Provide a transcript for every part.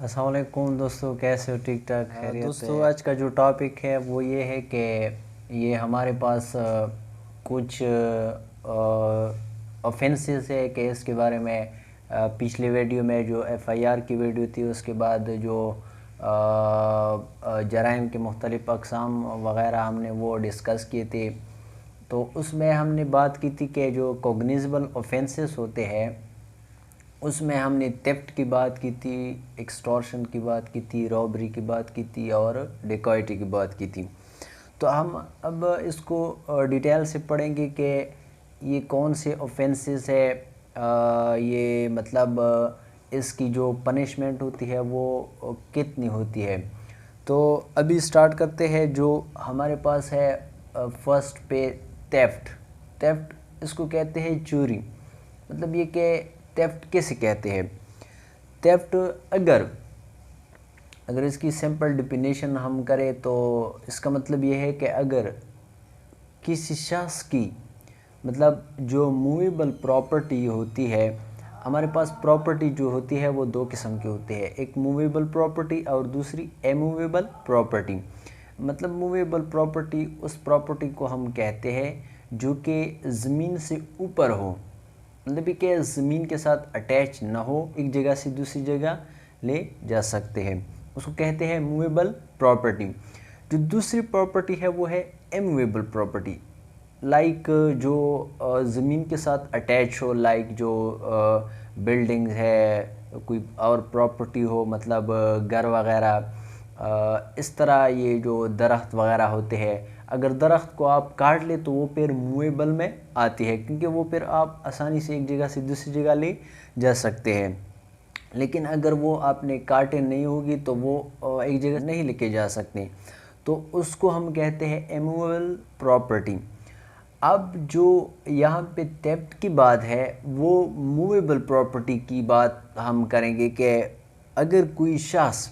अस्सलाम वालेकुम दोस्तों, कैसे हो? ठीक ठाक खैरियत दोस्तों है? आज का जो टॉपिक है वो ये है कि ये हमारे पास कुछ ऑफेंसेस है कि इसके बारे में पिछले वीडियो में जो एफआईआर की वीडियो थी उसके बाद जो जराइम के मुख्तलिफ़ अक़साम वग़ैरह हमने वो डिस्कस किए थे। तो उसमें हमने बात की थी कि जो कॉग्निजेबल ऑफेंसेस होते हैं उसमें हमने थेफ्ट की बात की थी, एक्सटॉर्शन की बात की थी, रॉबरी की बात की थी और डिकॉयटी की बात की थी। तो हम अब इसको डिटेल से पढ़ेंगे कि ये कौन से ऑफेंसेस है, ये मतलब इसकी जो पनिशमेंट होती है वो कितनी होती है। तो अभी स्टार्ट करते हैं। जो हमारे पास है फर्स्ट पे थेफ्ट। थेफ्ट इसको कहते हैं चोरी। मतलब ये कि थेफ्ट किसे कहते हैं? थेफ्ट अगर इसकी सिंपल डिफिनेशन हम करें तो इसका मतलब ये है कि अगर किसी शख्स की मतलब जो मूवेबल प्रॉपर्टी होती है, हमारे पास प्रॉपर्टी जो होती है वो दो किस्म की होती है, एक मूवेबल प्रॉपर्टी और दूसरी इमूवेबल प्रॉपर्टी। मतलब मूवेबल प्रॉपर्टी उस प्रॉपर्टी को हम कहते हैं जो कि ज़मीन से ऊपर हो, मतलब कि ज़मीन के साथ अटैच ना हो, एक जगह से दूसरी जगह ले जा सकते हैं, उसको कहते हैं मूवेबल प्रॉपर्टी। जो दूसरी प्रॉपर्टी है वो है इमूवेबल प्रॉपर्टी। लाइक जो ज़मीन के साथ अटैच हो, लाइक जो बिल्डिंग है, कोई और प्रॉपर्टी हो, मतलब घर वगैरह, इस तरह ये जो दरख्त वगैरह होते हैं, अगर दरख्त को आप काट ले तो वो फिर मूवेबल में आती है, क्योंकि वो फिर आप आसानी से एक जगह से दूसरी जगह ले जा सकते हैं। लेकिन अगर वो आपने काटे नहीं होगी तो वो एक जगह नहीं लेके जा सकते, तो उसको हम कहते हैं इमूवेबल प्रॉपर्टी। अब जो यहाँ पे थेफ्ट की बात है वो मूवेबल प्रॉपर्टी की बात हम करेंगे कि अगर कोई शख्स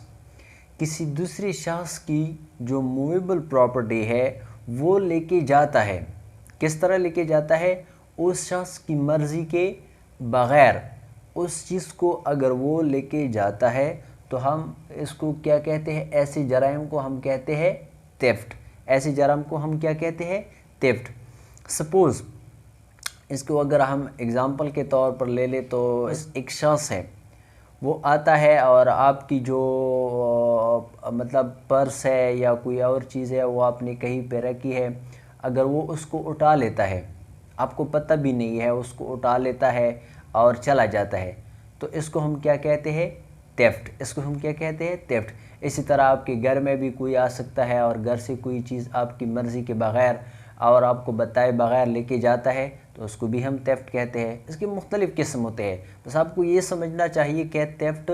किसी दूसरे शख्स की जो मूवेबल प्रॉपर्टी है वो लेके जाता है, किस तरह लेके जाता है? उस शख्स की मर्ज़ी के बग़ैर उस चीज़ को अगर वो लेके जाता है तो हम इसको क्या कहते हैं? ऐसे जराइम को हम कहते हैं थेफ्ट। ऐसे जराइम को हम क्या कहते हैं? थेफ्ट। सपोज़ इसको अगर हम एग्ज़ाम्पल के तौर पर ले ले तो एक शख्स है, वो आता है और आपकी जो मतलब पर्स है या कोई और चीज़ है वो आपने कहीं पे रखी है, अगर वो उसको उठा लेता है, आपको पता भी नहीं है, उसको उठा लेता है और चला जाता है, तो इसको हम क्या कहते हैं? थेफ्ट। इसको हम क्या कहते हैं? थेफ्ट। इसी तरह आपके घर में भी कोई आ सकता है और घर से कोई चीज़ आपकी मर्ज़ी के बग़ैर और आपको बताए बग़ैर लेके जाता है, तो उसको भी हम थेफ्ट कहते हैं। इसके मुख्तलिफ़ किस्म होते हैं, बस आपको ये समझना चाहिए कि थेफ्ट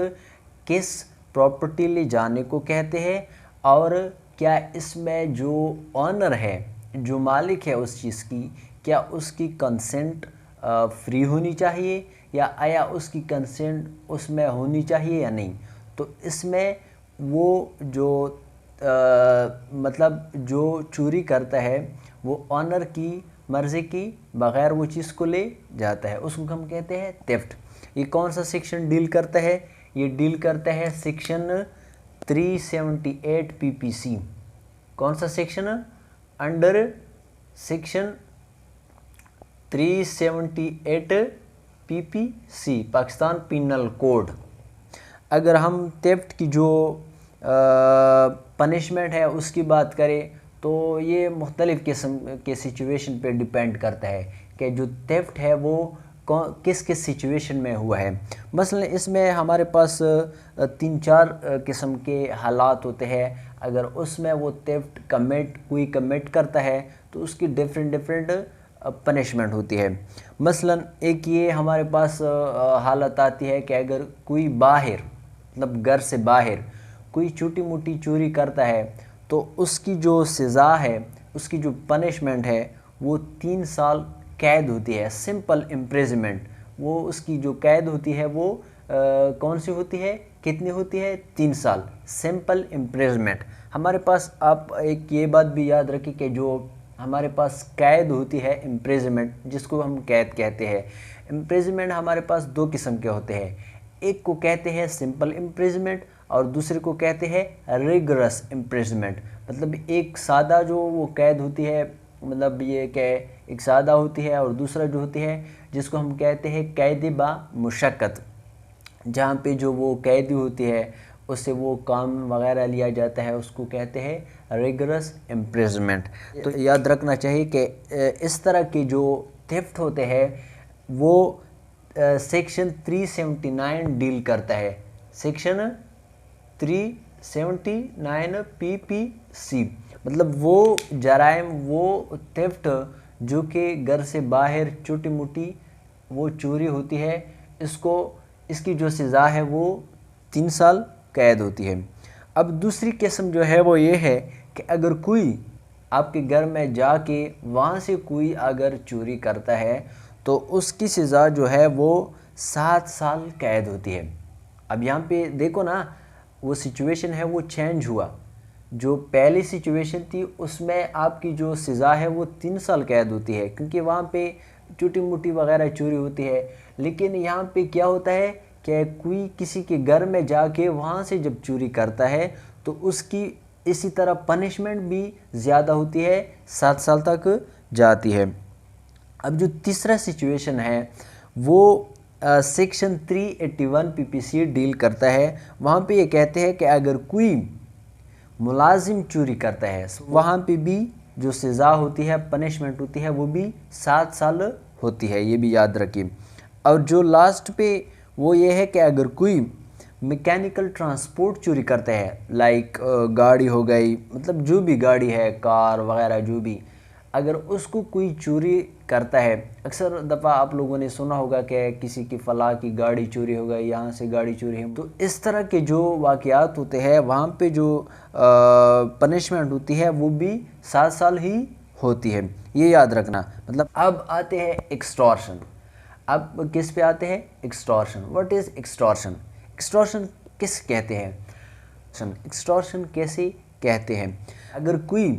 किस प्रॉपर्टी ले जाने को कहते हैं और क्या इसमें जो ऑनर है, जो मालिक है उस चीज़ की, क्या उसकी कंसेंट फ्री होनी चाहिए या आया उसकी कंसेंट उसमें होनी चाहिए या नहीं। तो इसमें वो जो मतलब जो चोरी करता है वो ऑनर की मर्ज़ी की बग़ैर वो चीज़ को ले जाता है, उसको हम कहते हैं थेफ्ट। ये कौन सा सेक्शन डील करता है? ये डील करता है सेक्शन 378 पीपीसी। कौन सा section? Under section 378 PPC, Pakistan penal code. अगर हम थेफ्ट की जो पनिशमेंट है उसकी बात करें तो ये मुख्तलिफ़ किस्म के सिचुएशन पे डिपेंड करता है कि जो थेफ्ट है वो किस किस सिचुएशन में हुआ है। मसलन इसमें हमारे पास 3-4 किस्म के हालात होते हैं। अगर उसमें वो थेफ्ट कोई कमिट करता है तो उसकी डिफरेंट पनिशमेंट होती है। मसलन एक ये हमारे पास हालत आती है कि अगर कोई बाहर, मतलब घर से बाहर कोई छोटी मोटी चोरी करता है तो उसकी जो सज़ा है, उसकी जो पनिशमेंट है वो 3 साल कैद होती है, सिंपल इम्प्रिजमेंट। वो उसकी जो कैद होती है वो कौन सी होती है? कितनी होती है? 3 साल, सिंपल इम्प्रिजमेंट। हमारे पास आप एक ये बात भी याद रखें कि जो हमारे पास कैद होती है, इम्प्रिजमेंट, जिसको हम कैद कहते हैं, इम्प्रिजमेंट हमारे पास दो किस्म के होते हैं। एक को कहते हैं सिंपल इम्प्रिजमेंट और दूसरे को कहते हैं रिगरस इम्प्रिजमेंट। मतलब एक सादा जो वो कैद होती है, मतलब ये क्या एक सादा होती है, और दूसरा जो होती है जिसको हम कहते हैं कैद बा मुशक्कत, जहाँ पे जो वो कैदी होती है उससे वो काम वगैरह लिया जाता है, उसको कहते हैं रिगरस इम्प्रिजमेंट। तो याद रखना चाहिए कि इस तरह के जो थेफ्ट होते हैं वो सेक्शन 379 डील करता है, सेक्शन 379 PPC। मतलब वो जराइम, वो थेफ्ट जो कि घर से बाहर छोटी मोटी वो चोरी होती है, इसकी जो सज़ा है वो 3 साल कैद होती है। अब दूसरी किस्म जो है वो ये है कि अगर कोई आपके घर में जाके वहाँ से कोई अगर चोरी करता है तो उसकी सज़ा जो है वो 7 साल कैद होती है। अब यहाँ पे देखो ना, वो सिचुएशन है वो चेंज हुआ। जो पहली सिचुएशन थी उसमें आपकी जो सज़ा है वो 3 साल कैद होती है, क्योंकि वहाँ पे छोटी मोटी वगैरह चोरी होती है। लेकिन यहाँ पे क्या होता है कि कोई किसी के घर में जाके वहाँ से जब चोरी करता है तो उसकी इसी तरह पनिशमेंट भी ज़्यादा होती है, 7 साल तक जाती है। अब जो तीसरा सिचुएशन है वो सेक्शन 381 PPC डील करता है। वहाँ पे ये कहते हैं कि अगर कोई मुलाजिम चोरी करता है वहाँ पे भी जो सज़ा होती है, पनिशमेंट होती है, वो भी 7 साल होती है, ये भी याद रखिए। और जो लास्ट पे वो ये है कि अगर कोई मैकेनिकल ट्रांसपोर्ट चोरी करता है, लाइक गाड़ी हो गई, मतलब जो भी गाड़ी है, कार वगैरह जो भी, अगर उसको कोई चोरी करता है, अक्सर दफ़ा आप लोगों ने सुना होगा कि किसी की फलाह की गाड़ी चोरी हो गई, यहाँ से गाड़ी चोरी है, तो इस तरह के जो वाक़यात होते हैं वहाँ पे जो पनिशमेंट होती है वो भी 7 साल ही होती है, ये याद रखना। मतलब अब आते हैं एक्सटॉर्शन। अब किस पे आते हैं? Extortion. What is extortion? Extortion किस कहते हैं? एक्सटॉर्शन कैसे कहते हैं? अगर कोई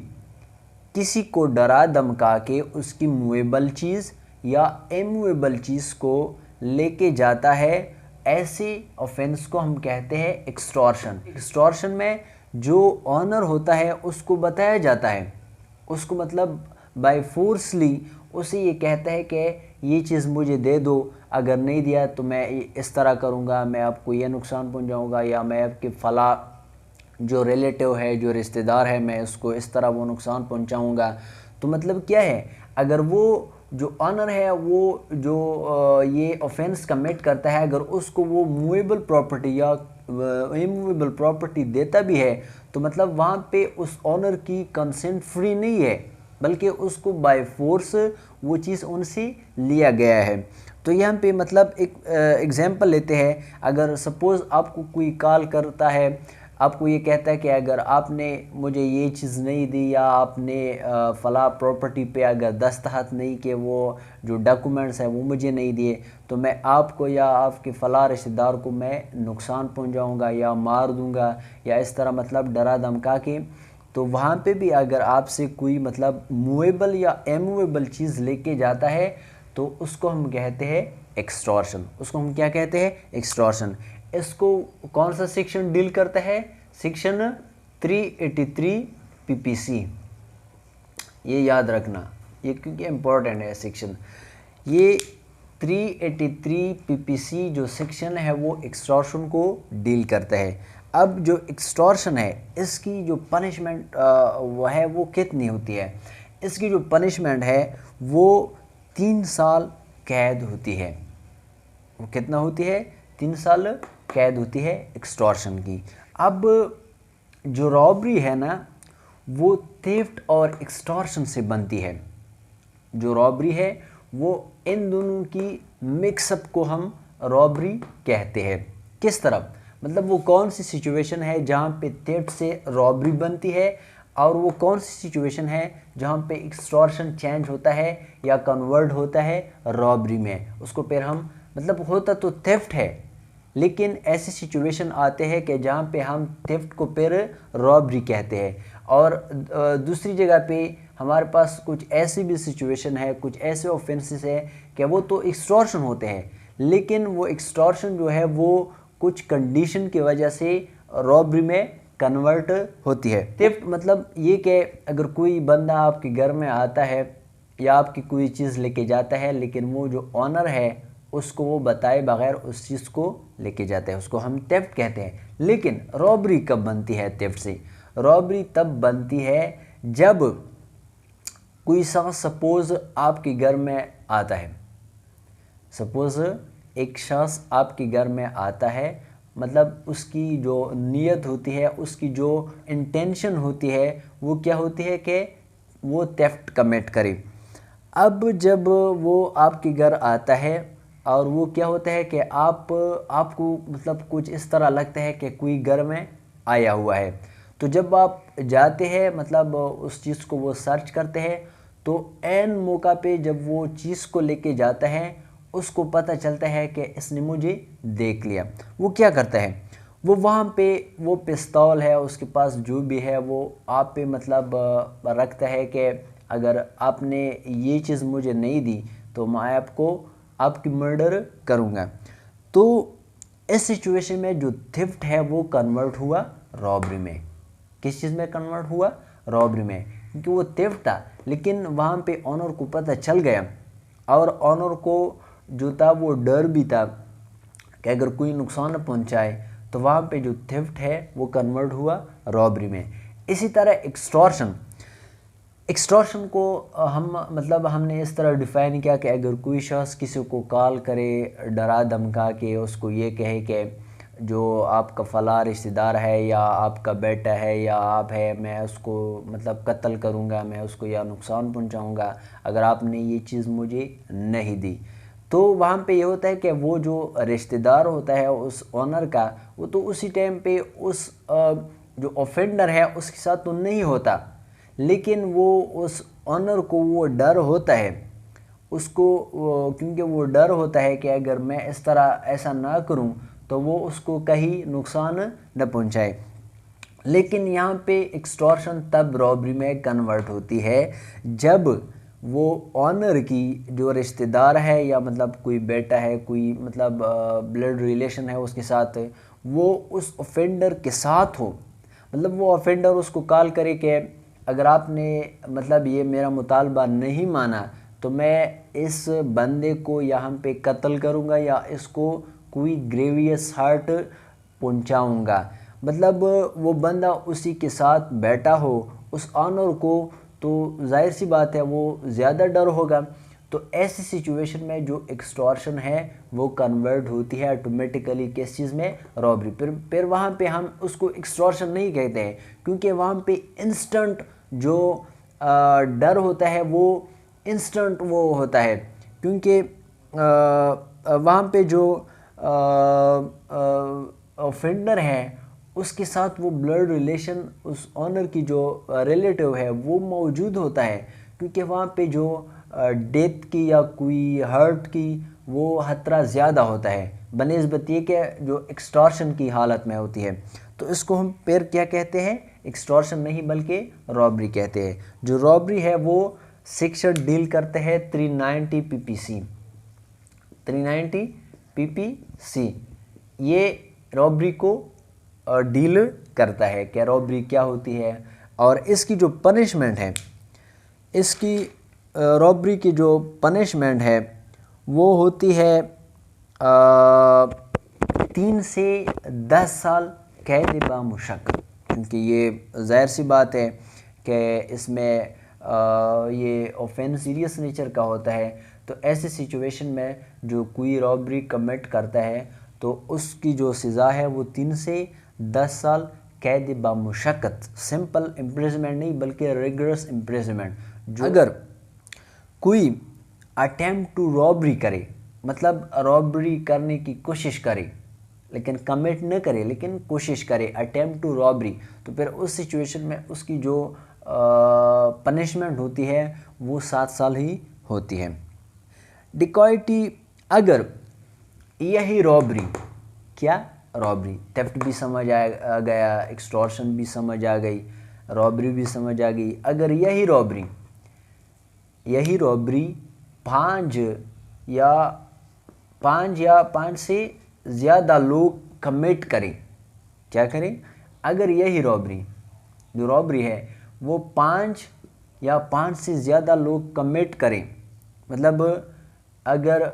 किसी को डरा धमका के उसकी मूवेबल चीज़ या इमूवेबल चीज़ को लेके जाता है, ऐसे ऑफेंस को हम कहते हैं एक्सटॉर्शन। एक्सटॉर्शन में जो ऑनर होता है उसको बताया जाता है, उसको मतलब बाय फोर्सली उसे ये कहता है कि ये चीज़ मुझे दे दो, अगर नहीं दिया तो मैं इस तरह करूँगा, मैं आपको ये नुकसान पहुँचाऊँगा, या मैं आपके फला जो रिलेटिव है, जो रिश्तेदार है, मैं उसको इस तरह वो नुकसान पहुंचाऊंगा। तो मतलब क्या है, अगर वो जो ऑनर है वो जो ये ऑफेंस कमिट करता है, अगर उसको वो मूवेबल प्रॉपर्टी या इमूवेबल प्रॉपर्टी देता भी है तो मतलब वहाँ पे उस ऑनर की कंसेंट फ्री नहीं है, बल्कि उसको बाय फोर्स वो चीज़ उनसे लिया गया है। तो यहाँ पे मतलब एक एग्जांपल लेते हैं। अगर सपोज़ आपको कोई कॉल करता है, आपको ये कहता है कि अगर आपने मुझे ये चीज़ नहीं दी या आपने फ़ला प्रॉपर्टी पे अगर दस्तखत नहीं किए, वो जो डॉक्यूमेंट्स हैं वो मुझे नहीं दिए, तो मैं आपको या आपके फ़ला रिश्तेदार को मैं नुकसान पहुंचाऊंगा या मार दूंगा, या इस तरह मतलब डरा धमका के। तो वहाँ पे भी अगर आपसे कोई मतलब मूवेबल या इमूवेबल चीज़ लेके जाता है तो उसको हम कहते हैं एक्सटॉर्शन। उसको हम क्या कहते हैं? एक्सटॉर्शन। इसको कौन सा सेक्शन डील करता है? Section 383 PPC। ये याद रखना, ये क्योंकि इम्पोर्टेंट है सेक्शन। ये 383 PPC जो सेक्शन है वो एक्सटॉर्शन को डील करता है। अब जो एक्सटॉर्शन है इसकी जो पनिशमेंट वो है वो कितनी होती है? इसकी जो पनिशमेंट है वो 3 साल कैद होती है। वो कितना होती है? 3 साल कैद होती है एक्सटॉर्शन की। अब जो रॉबरी है ना वो थेफ्ट और एक्सटॉर्शन से बनती है। जो रॉबरी है वो इन दोनों की मिक्सअप को हम रॉबरी कहते हैं। किस तरह? मतलब वो कौन सी सिचुएशन है जहाँ पे थेफ्ट से रॉबरी बनती है, और वो कौन सी सिचुएशन है जहाँ पे एक्सटॉर्शन चेंज होता है या कन्वर्ट होता है रॉबरी में। उसको फिर हम मतलब होता तो थेफ्ट है, लेकिन ऐसी सिचुएशन आते हैं कि जहाँ पे हम थेफ्ट को फिर रॉबरी कहते हैं। और दूसरी जगह पे हमारे पास कुछ ऐसी भी सिचुएशन है, कुछ ऐसे ऑफेंसेस है कि वो तो एक्सटॉर्शन होते हैं, लेकिन वो एक्सटॉर्शन जो है वो कुछ कंडीशन की वजह से रॉबरी में कन्वर्ट होती है। थेफ्ट मतलब ये कि अगर कोई बंदा आपके घर में आता है या आपकी कोई चीज़ लेके जाता है, लेकिन वो जो ऑनर है उसको वो बताए बगैर उस चीज़ को लेके जाता है, उसको हम थेफ्ट कहते हैं। लेकिन रॉबरी कब बनती है थेफ्ट से? रॉबरी तब बनती है जब कोई शख्स सपोज़ आपके घर में आता है, सपोज़ एक शख्स आपके घर में आता है, मतलब उसकी जो नीयत होती है, उसकी जो इंटेंशन होती है वो क्या होती है कि वो थेफ्ट कमिट करे। अब जब वो आपके घर आता है और वो क्या होता है कि आपको मतलब कुछ इस तरह लगता है कि कोई घर में आया हुआ है, तो जब आप जाते हैं मतलब उस चीज़ को वो सर्च करते हैं, तो ऐन मौका पे जब वो चीज़ को लेके जाता है उसको पता चलता है कि इसने मुझे देख लिया। वो क्या करता है, वो वहाँ पे वो पिस्तौल है उसके पास जो भी है वो आप पे मतलब रखता है कि अगर आपने ये चीज़ मुझे नहीं दी तो मैं आपकी मर्डर करूँगा। तो इस सिचुएशन में जो थेफ्ट है वो कन्वर्ट हुआ रॉबरी में। किस चीज़ में कन्वर्ट हुआ? रॉबरी में, क्योंकि वो थेफ्ट था लेकिन वहाँ पे ऑनर को पता चल गया और ऑनर को जो था वो डर भी था कि अगर कोई नुकसान न पहुँचाए, तो वहाँ पे जो थेफ्ट है वो कन्वर्ट हुआ रॉबरी में। इसी तरह एक्सटॉर्शन को हमने इस तरह डिफ़ाइन किया कि अगर कोई शख्स किसी को कॉल करे डरा धमका के उसको ये कहे कि जो आपका फ़लाँ रिश्तेदार है या आपका बेटा है या आप है, मैं उसको मतलब कत्ल करूँगा, मैं उसको या नुकसान पहुँचाऊँगा अगर आपने ये चीज़ मुझे नहीं दी। तो वहाँ पे ये होता है कि वो जो रिश्तेदार होता है उस ऑनर का, वो तो उसी टाइम पे उस जो ऑफेंडर है उसके साथ तो नहीं होता, लेकिन वो उस ऑनर को वो डर होता है उसको, क्योंकि वो डर होता है कि अगर मैं इस तरह ऐसा ना करूं तो वो उसको कहीं नुकसान न पहुंचाए। लेकिन यहाँ पे एक्सटॉर्शन तब रॉबरी में कन्वर्ट होती है जब वो ऑनर की जो रिश्तेदार है या मतलब कोई बेटा है, कोई मतलब ब्लड रिलेशन है उसके साथ, वो उस ऑफेंडर के साथ हो। मतलब वो ऑफेंडर उसको कॉल करे कि अगर आपने मतलब ये मेरा मुतालबा नहीं माना तो मैं इस बंदे को यहाँ पे कत्ल करूँगा या इसको कोई ग्रेवियस हार्ट पहुँचाऊँगा। मतलब वो बंदा उसी के साथ बैठा हो उस ऑनर को, तो जाहिर सी बात है वो ज़्यादा डर होगा। तो ऐसी सिचुएशन में जो एक्सटॉर्शन है वो कन्वर्ट होती है ऑटोमेटिकली किस चीज़ में? रॉबरी। फिर वहाँ पे हम उसको एक्सटॉर्शन नहीं कहते हैं, क्योंकि वहाँ पे इंस्टेंट जो डर होता है वो इंस्टेंट वो होता है, क्योंकि वहाँ पे जो ऑफेंडर है उसके साथ वो ब्लड रिलेशन, उस ऑनर की जो रिलेटिव है वो मौजूद होता है, क्योंकि वहाँ पे जो डेथ की या कोई हर्ट की वो खतरा ज़्यादा होता है बनिस्बत ये कि जो एक्सटॉर्शन की हालत में होती है। तो इसको हम फिर क्या कहते हैं? एक्सटॉर्शन नहीं बल्कि रॉबरी कहते हैं। जो रॉबरी है वो सेक्शन डील करते हैं 390 PPC। 390 PPC ये रॉबरी को डील करता है कि रॉबरी क्या होती है और इसकी जो पनिशमेंट है, इसकी रॉबरी की जो पनिशमेंट है वो होती है 3 से 10 साल कैद बामुशक्कत। क्योंकि ये ज़ाहिर सी बात है कि इसमें ये ऑफेंस सीरियस नेचर का होता है, तो ऐसे सिचुएशन में जो कोई रॉबरी कमिट करता है तो उसकी जो सज़ा है वो 3 से 10 साल कैद बामुशक्कत, सिंपल इम्प्रिजमेंट नहीं बल्कि रिगरस इम्प्रिजमेंट। जो अगर कोई अटेम्प्ट टू रॉबरी करे, मतलब रॉबरी करने की कोशिश करे लेकिन कमिट न करे लेकिन कोशिश करे, अटेम्प्ट टू रॉबरी, तो फिर उस सिचुएशन में उसकी जो पनिशमेंट होती है वो 7 साल ही होती है। डिकॉयटी, अगर यही रॉबरी, क्या रॉबरी, थेफ्ट भी समझ आ गया, एक्सटॉर्शन भी समझ आ गई, रॉबरी भी समझ आ गई, अगर यही रॉबरी 5 या 5 से ज़्यादा लोग कमिट करें, क्या करें, अगर यही जो रॉबरी है वो 5 या 5 से ज़्यादा लोग कमिट करें, मतलब अगर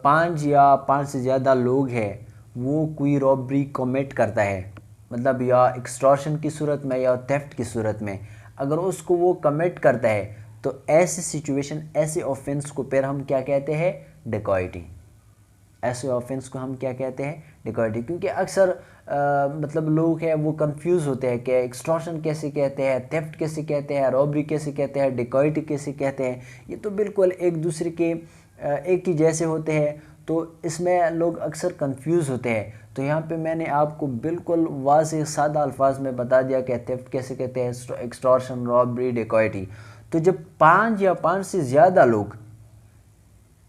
5 या 5 से ज़्यादा लोग हैं वो कोई रॉबरी कमिट करता है, मतलब या एक्सटॉर्शन की सूरत में या थेफ्ट की सूरत में, अगर उसको वो कमिट करता है तो ऐसी सिचुएशन, ऐसे ऑफेंस को फिर हम क्या कहते हैं, डिकॉइटी। ऐसे ऑफेंस को हम क्या कहते हैं, डिकॉइटी। क्योंकि अक्सर मतलब लोग हैं वो कंफ्यूज होते हैं कि एक्सटॉर्शन कैसे कहते हैं, थेफ्ट कैसे कहते हैं, रॉबरी कैसे कहते हैं, डिकॉइटी कैसे कहते हैं। ये तो बिल्कुल एक दूसरे के एक ही जैसे होते हैं, तो इसमें लोग अक्सर कंफ्यूज होते हैं। तो यहाँ पे मैंने आपको बिल्कुल वाज़ेह सादा अल्फाज में बता दिया कि थेफ्ट कैसे कहते हैं, एक्सटॉर्शन, रॉबरी, डिकॉइटी। तो जब 5 या 5 से ज़्यादा लोग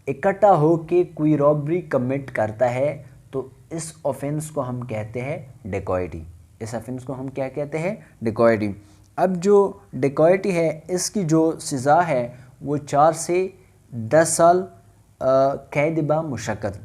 इकट्ठा होके कोई रॉबरी कमिट करता है तो इस ऑफेंस को हम कहते हैं डिकॉइटी। इस ऑफेंस को हम क्या कहते हैं, डिकॉइटी। अब जो डिकॉइटी है इसकी जो सज़ा है वो 4 से 10 साल कैद बा मुशक्कत।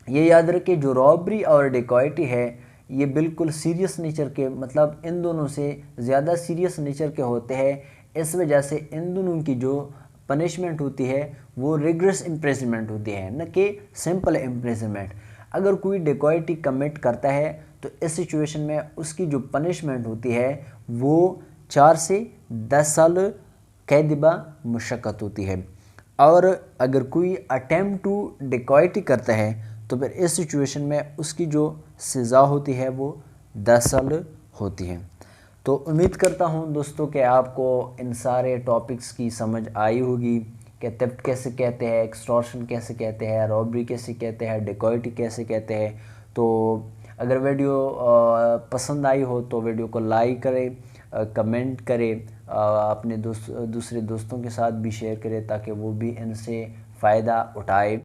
ये याद रखें, जो रॉबरी और डिकॉइटी है ये बिल्कुल सीरियस नेचर के, मतलब इन दोनों से ज़्यादा सीरियस नेचर के होते हैं। इस वजह से इन दोनों की जो पनिशमेंट होती है वो रिग्रेस इम्प्रिजनमेंट होती है, न कि सिंपल इम्प्रिजनमेंट। अगर कोई डिकॉइटी कमिट करता है तो इस सिचुएशन में उसकी जो पनिशमेंट होती है वो 4 से 10 साल कैद बा मुशक्कत होती है। और अगर कोई अटेम्प्ट टू डिकॉइटी करता है तो फिर इस सिचुएशन में उसकी जो सज़ा होती है वो 10 साल होती है। तो उम्मीद करता हूँ दोस्तों कि आपको इन सारे टॉपिक्स की समझ आई होगी कि थेफ्ट कैसे कहते हैं, एक्सटॉर्शन कैसे कहते हैं, रॉबरी कैसे कहते हैं, डिकॉइटी कैसे कहते हैं। तो अगर वीडियो पसंद आई हो तो वीडियो को लाइक करें, कमेंट करें, अपने दूसरे दोस्तों के साथ भी शेयर करें ताकि वो भी इनसे फ़ायदा उठाए।